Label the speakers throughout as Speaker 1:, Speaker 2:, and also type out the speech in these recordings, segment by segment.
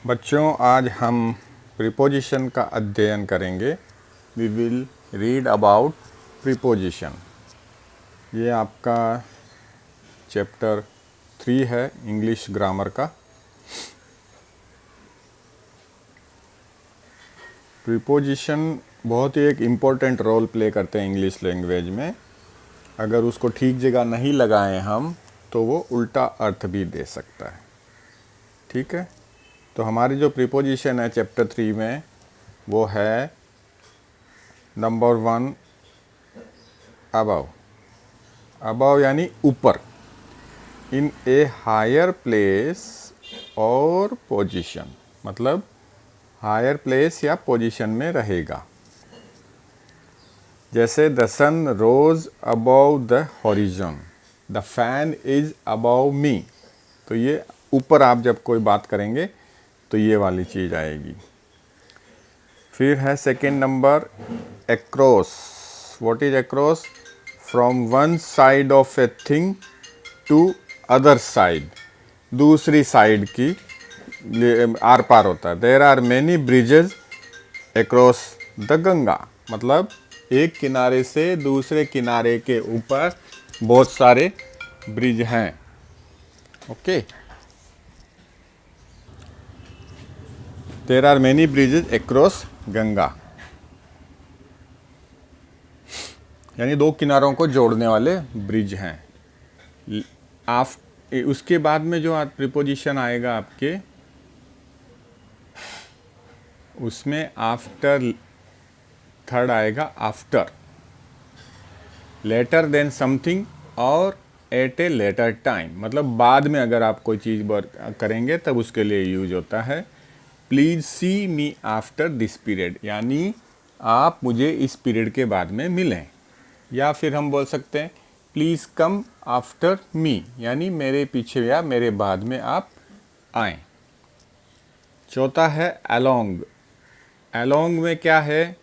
Speaker 1: बच्चों, आज हम प्रीपोजिशन का अध्ययन करेंगे। We will read about preposition. ये आपका चैप्टर 3 है इंग्लिश ग्रामर का। प्रीपोजिशन बहुत ही एक इम्पोर्टेंट रोल प्ले करते हैं इंग्लिश लैंग्वेज में। अगर उसको ठीक जगह नहीं लगाएं हम तो वो उल्टा अर्थ भी दे सकता है। ठीक है, तो हमारी जो प्रीपोजिशन है चैप्टर 3 में वो है नंबर 1 अबव। अबव यानी ऊपर, इन ए हायर प्लेस और पोजीशन, मतलब हायर प्लेस या पोजीशन में रहेगा। जैसे the sun rose above the horizon, the fan is above me. तो ये ऊपर आप जब कोई बात करेंगे तो ये वाली चीज़ आएगी। फिर है second number across. What is across? From one side of a thing to other side, दूसरी साइड की आर पार होता है। There are many bridges across the Ganga, मतलब एक किनारे से दूसरे किनारे के ऊपर बहुत सारे ब्रिज हैं। Okay, there are many bridges across Ganga, यानी दो किनारों को जोड़ने वाले ब्रिज हैं। उसके बाद में जो प्रीपोजिशन आएगा आपके, उसमें आफ्टर थर्ड आएगा आफ्टर, लेटर देन समथिंग और एट ए लेटर टाइम, मतलब बाद में अगर आप कोई चीज़ करेंगे तब उसके लिए यूज होता है। Please see me after this period, यानी आप मुझे इस पीरियड के बाद में मिलें। या फिर हम बोल सकते हैं प्लीज़ कम आफ्टर मी, यानी मेरे पीछे या मेरे बाद में आप आएँ। चौथा है अलोंग। अलोंग में क्या है?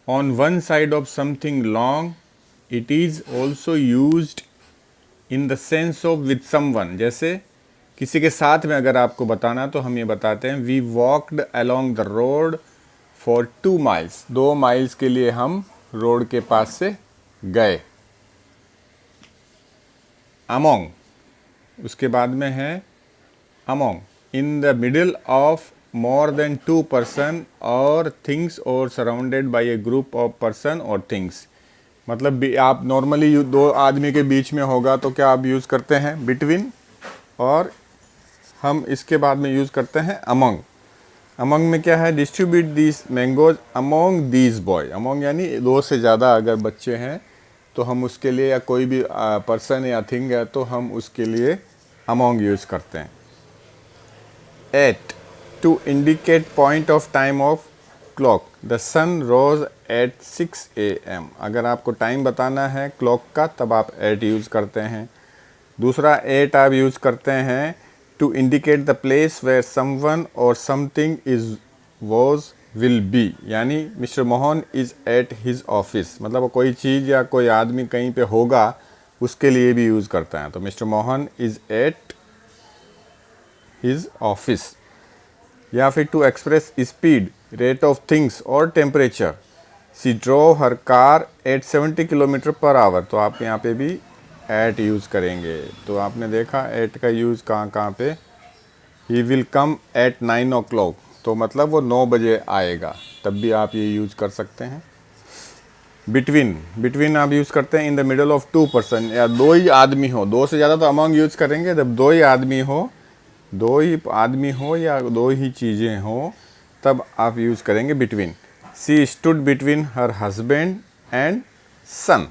Speaker 1: On one side of something long, it is also used in the sense of with someone. जैसे किसी के साथ में अगर आपको बताना तो हम ये बताते हैं we walked along the road for 2 miles. 2 miles के लिए हम रोड के पास से गए। अमोंग, उसके बाद में है among, in the middle of more than 2 person और थिंग्स और surrounded by A group of person और थिंग्स। मतलब आप नॉर्मली 2 आदमी के बीच में होगा तो क्या आप यूज़ करते हैं बिटवीन, और हम इसके बाद में यूज़ करते हैं अमंग। अमंग में क्या है? Distribute these mangoes among these boy. Among यानी 2 से ज़्यादा अगर बच्चे हैं तो हम उसके लिए, या कोई भी पर्सन या थिंग है तो हम उसके लिए अमोंग यूज़ करते हैं। At, to indicate point of time of clock, the sun rose at 6 AM। अगर आपको टाइम बताना है क्लॉक का तब आप एट यूज़ करते हैं। दूसरा एट आप यूज़ करते हैं to indicate the place where someone or something is was will be, यानी mister Mohan is at his office, मतलब कोई चीज़ या कोई आदमी कहीं पे होगा उसके लिए भी यूज़ करता है। तो mister Mohan is at his office. या फिर to express speed, rate of things or temperature, she drove her car at 70 kilometre per hour. तो आप यहाँ पे भी एट यूज़ करेंगे। तो आपने देखा एट का यूज़ कहाँ कहाँ पे। He will come eight 9 o'clock, तो मतलब वो 9 बजे आएगा, तब भी आप ये यूज़ कर सकते हैं। बिटवीन, बिटवीन आप यूज़ करते हैं in the middle of 2 person, या 2 ही आदमी हो। 2 से ज़्यादा तो अमंग यूज़ करेंगे। जब 2 ही आदमी हो, 2 ही आदमी हो या 2 ही चीज़ें हो तब आप यूज़ करेंगे between. She stood between her husband and son.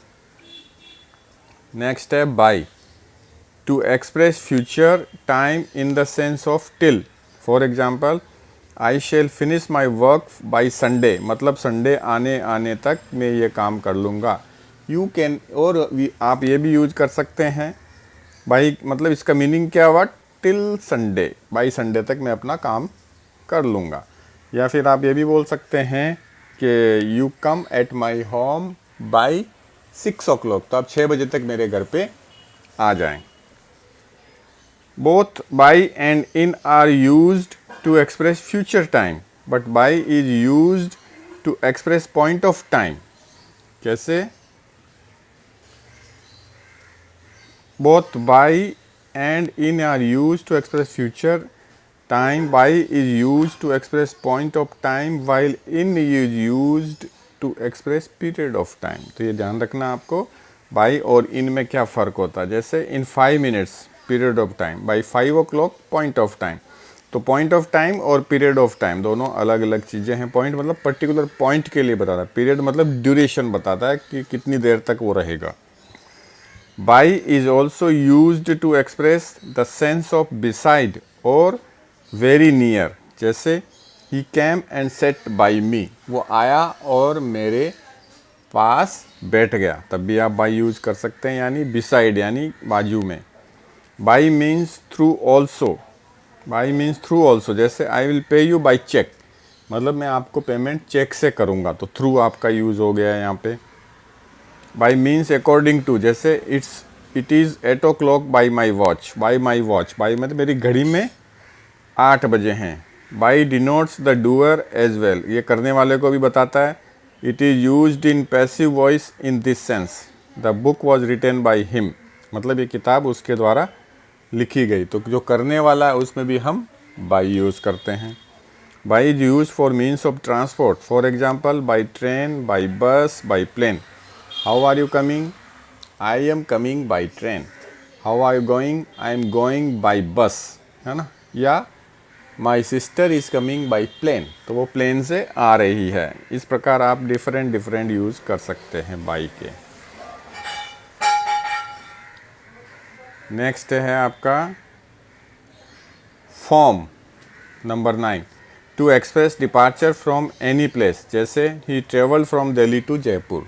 Speaker 1: Next है by, to express future time in the sense of till. For example, I shall finish my work by Sunday, मतलब संडे आने आने तक मैं ये काम कर लूँगा। यू कैन, और आप ये भी यूज कर सकते हैं बाई, मतलब इसका मीनिंग क्या हुआ? टिल संडे, बाई संडे तक मैं अपना काम कर लूँगा। या फिर आप ये भी बोल सकते हैं कि you come at my home by 6 o'clock, तो आप 6 बजे तक मेरे घर पे आ जाएं। Both by and in are used to express future time, but by is used to express point of time. कैसे? Both by and in are used to express future time. By is used to express point of time, while in is used to express period of time. तो ये ध्यान रखना आपको, by और in में क्या फ़र्क होता है. जैसे in 5 minutes period of time, by 5 o'clock point of time. तो पॉइंट ऑफ टाइम और पीरियड ऑफ टाइम दोनों अलग अलग चीज़ें हैं. पॉइंट मतलब पर्टिकुलर पॉइंट के लिए बताता है, पीरियड मतलब ड्यूरेशन बताता है कि कितनी देर तक वो रहेगा. By is also used to express the sense of beside or very near. जैसे he came and sat by me, वो आया और मेरे पास बैठ गया, तब भी आप by यूज़ कर सकते हैं, यानी beside यानी बाजू में. By means through also. By means through also. जैसे I will pay you by check, मतलब मैं आपको पेमेंट चेक से करूँगा, तो थ्रू आपका यूज़ हो गया है यहाँ पे. By means according to, जैसे it is 8 o'clock by my watch. By my watch, by मतलब मेरी घड़ी में 8 बजे हैं. By denotes the doer as well, ये करने वाले को भी बताता है. It is used in passive voice in this sense. The book was written by him, मतलब ये किताब उसके द्वारा लिखी गई. तो जो करने वाला है उसमें भी हम by यूज़ करते हैं. By is used for means of transport. For example, by train, by bus, by plane. How are you coming? I am coming by train. How are you going? I am going by bus. है ना. या My sister is coming by plane. तो वो plane से आ रही है. इस प्रकार आप डिफरेंट यूज़ कर सकते हैं by के. नेक्स्ट है आपका form number 9, to express departure from any place. जैसे ही travel from Delhi to Jaipur.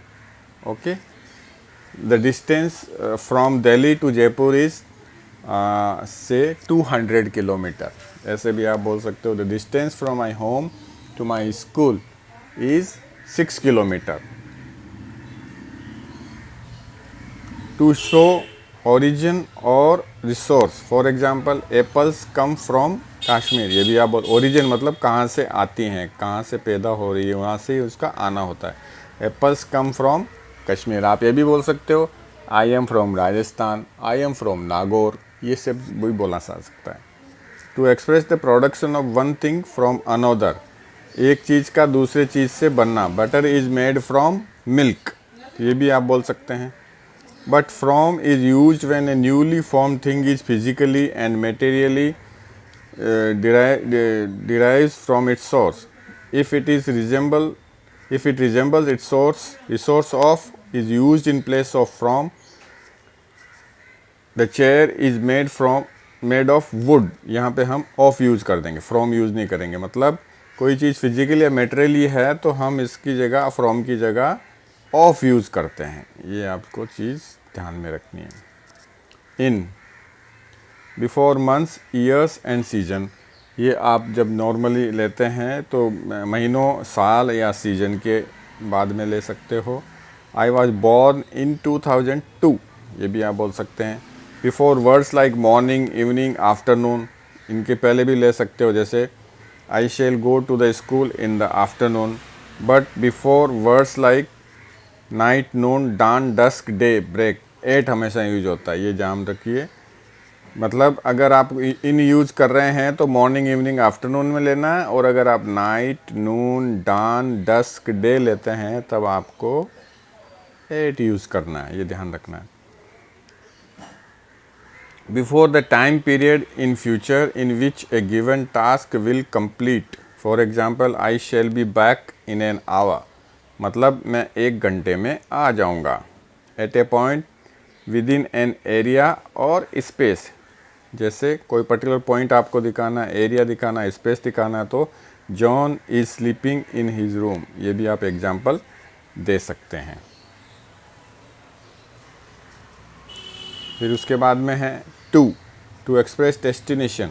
Speaker 1: Okay, the distance from Delhi to Jaipur is से 200 किलोमीटर. ऐसे भी आप बोल सकते हो, the distance from my home to my school is 6 kilometre. To show origin or resource. For example, apples come from Kashmir. ये भी आप बोल, ओरिजिन मतलब कहाँ से आती हैं, कहाँ से पैदा हो रही है, वहाँ से ही उसका आना होता है. Apples come from Kashmir. आप ये भी बोल सकते हो, I am from Rajasthan, I am from Nagaur. ये सब भी बोला जा सकता है. To express the production of one thing from another. एक चीज़ का दूसरे चीज़ से बनना. Butter is made from milk. ये भी आप बोल सकते हैं. But from is used when a newly formed thing is physically and materially derives from its source. If it resembles its resource of is used in place of from. The chair is made of wood. यहाँ पे हम of use कर देंगे, from use नहीं करेंगे. मतलब कोई चीज़ physically या मेटेरियली है तो हम इसकी जगह from की जगह ऑफ यूज़ करते हैं. ये आपको चीज़ ध्यान में रखनी है. In, before months, years and season. ये आप जब नॉर्मली लेते हैं तो महीनों, साल या सीजन के बाद में ले सकते हो. I was born in 2002. ये भी आप बोल सकते हैं. Before words like morning, evening, afternoon. इनके पहले भी ले सकते हो. जैसे I shall go to the school in the afternoon. But before words like night, noon, dawn, dusk, day, break. 8 हमेशा यूज होता है, ये जान रखिए. मतलब अगर आप इन यूज़ कर रहे हैं तो मॉर्निंग, इवनिंग, आफ्टरनून में लेना है. और अगर आप night, noon, dawn, dusk, day लेते हैं तब आपको 8 यूज़ करना है. ये ध्यान रखना है. Before the time period in future in which a given task will complete. For example, I shall be back in an hour. मतलब मैं 1 घंटे में आ जाऊंगा. At a point, within an area और स्पेस. जैसे कोई पर्टिकुलर पॉइंट आपको दिखाना है, एरिया दिखाना है, स्पेस दिखाना है, तो John is sleeping in his room. ये भी आप एग्जाम्पल दे सकते हैं. फिर उसके बाद में है टू एक्सप्रेस डेस्टिनेशन.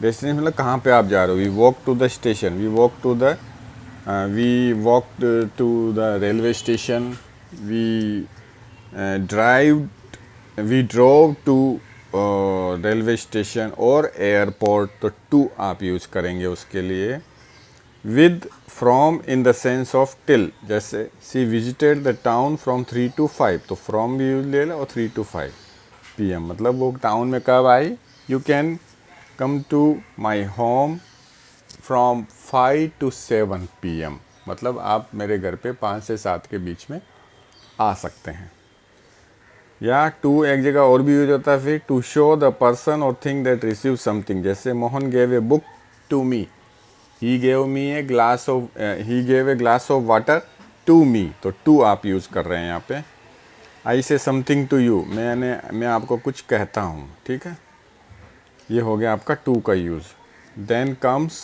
Speaker 1: डेस्टिनेशन मतलब कहाँ पे आप जा रहे हो. We walk to the station, we walk to the railway station, we drove to railway station or airport, तो टू आप यूज़ करेंगे उसके लिए। With from in the sense of till, जैसे she visited the town from 3 to 5, तो from भी use ले लो और 3 to 5 PM, मतलब वो टाउन में कब आई। You can come to my home from 5 to 7 PM, मतलब आप मेरे घर पे 5 से 7 के बीच में आ सकते हैं। या टू एक जगह और भी यूज होता है फिर, टू शो द पर्सन और थिंग दैट रिसीव समथिंग, जैसे Mohan gave a book to me, he gave me a glass of, he gave a glass of water to me, तो टू आप यूज़ कर रहे हैं यहाँ पे। आई से समथिंग टू यू, मैं आपको कुछ कहता हूँ, ठीक है, ये हो गया आपका टू का यूज़। Then comes